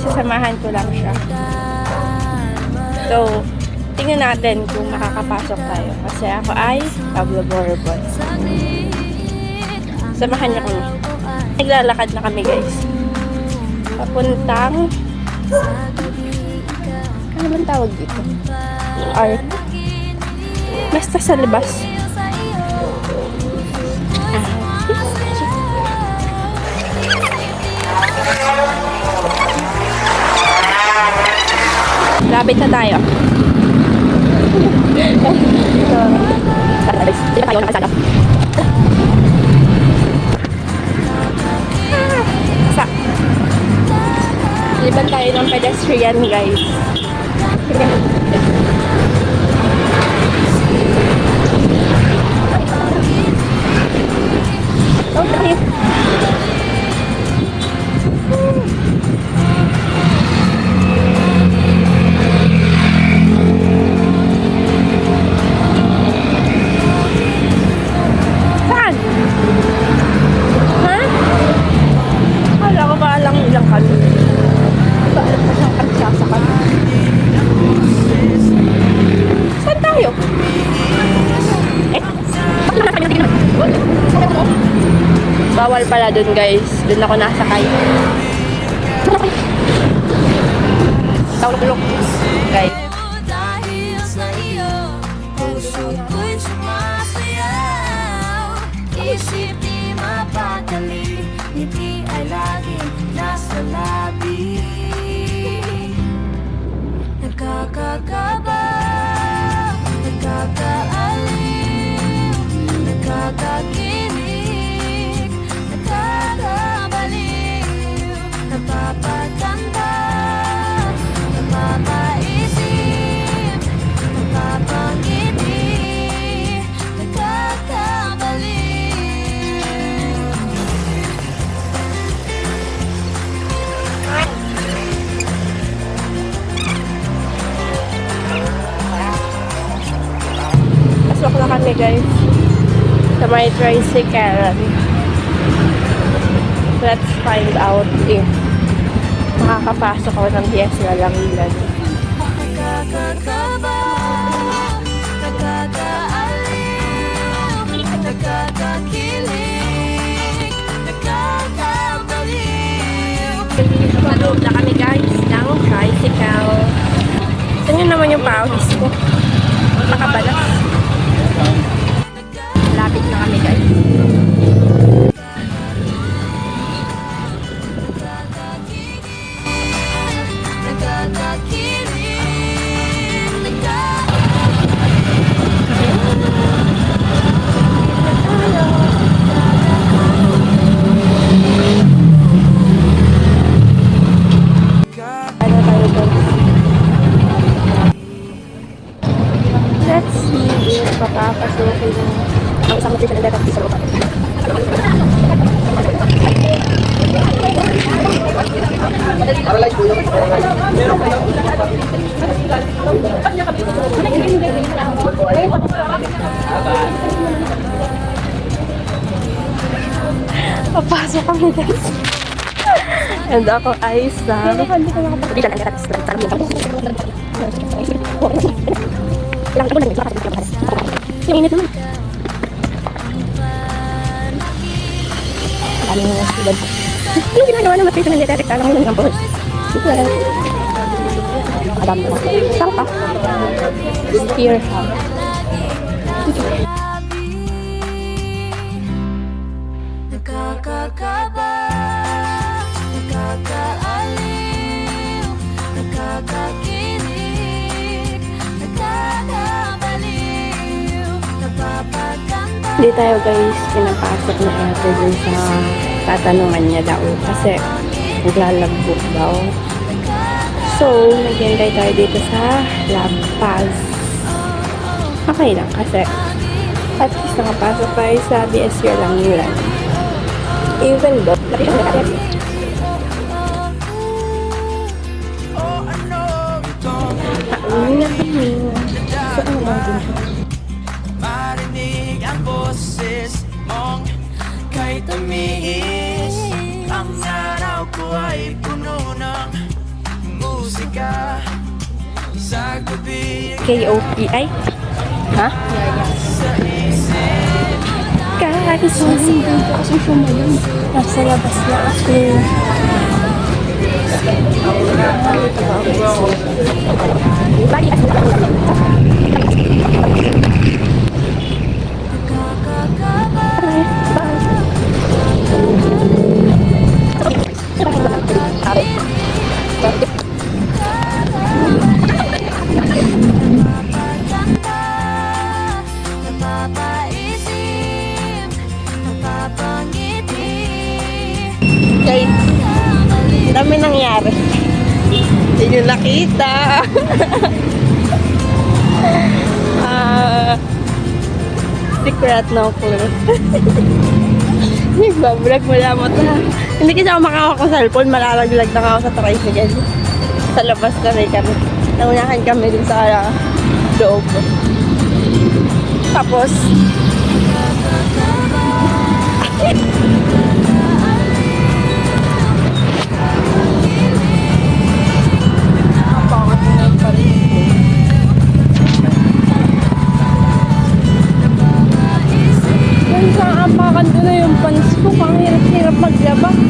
sasamahan ko lang siya. So, tingnan natin kung makakapasok tayo. Kasi ako ay Pablo-Borbon. Samahan niyo kami. Naglalakad na kami, guys. Papuntang... Ano bang tawag dito? Art. Basta sa labas. Lapit na tayo. Liban tayo ng pedestrian, guys. Okay. Saan? Ha? Kala ko ba lang ilang kami? Ba alam ko siyang pagsasakal. Saan tayo? Bawal pala dun, guys. Dun ako nasakay. Tawag-lok. Guys. Dahil sa iyo, puso ko'y sumasayaw. Isip di mapakali, ngiti ay laging nasa labi. Nagkakakaba, nagkakaaliw, nagkakakilig, nagkakabaliw, napapaganda, napapaisip, napapangiti, nagkakabaliw. Pasok na kami, guys. Sa may tricycle. Let's find out if makakapasok ako ng Diesel Langilan. Nagkakakaba, nagkakaaliw, nagkakakilig, nagkakabaliw. Maloob na kami, guys, ng tricycle. Tingnan naman yung pawis ko. Nakabalas. Lapit na kami, guys. Ano tayo, guys? Let's see if papapasukin ang isang matrisya ng dapat sa lupa. Papasok kami, guys. And ako ay sa... Hindi ko nakapagdilan ang dapat sa lupa. Ilang ibo lang yung lakas. Yung init naman. Dami ng student. Yung ginagawa ng matrisya ng detective lang ng campus. Madami naman. Saan pa? Steer hub. Nagkakakaba, nagkakaaliw, nagkakakilig, nagkakabaliw, napapaganda. Hindi tayo, guys, pinapasok na ate dun sa tatanungan niya daw. Kasi naglalagbo daw. So, naghihintay tayo dito sa La Paz. Okay lang kasi at least nakapasok tayo sa BSU Langilan. Even though, lapit siya sa natin. Pauwi na kami. So, ano ba din siya? Marinig ang boses mong kay tamis. Ang araw ko ay puno ng ka sa gabi K-O-P-I? Ha? sa isip. Kakakisosin ko kasi sumayon. Nasa labas na ako. Bali, ako Napapaisip, napapangiti. guys, dami nangyari. Hindi nyo nakita. Secret no clue. Nagbablog mo lang mo ta. Hindi kasi ako makakawa sa cellphone, malalaglag na ako sa tricycle. Sa labas kami. Naunahan kami din sa loob. Tapos, Yan sa ampakan doon na yung pants ko. Pang hirap-hirap maglaba.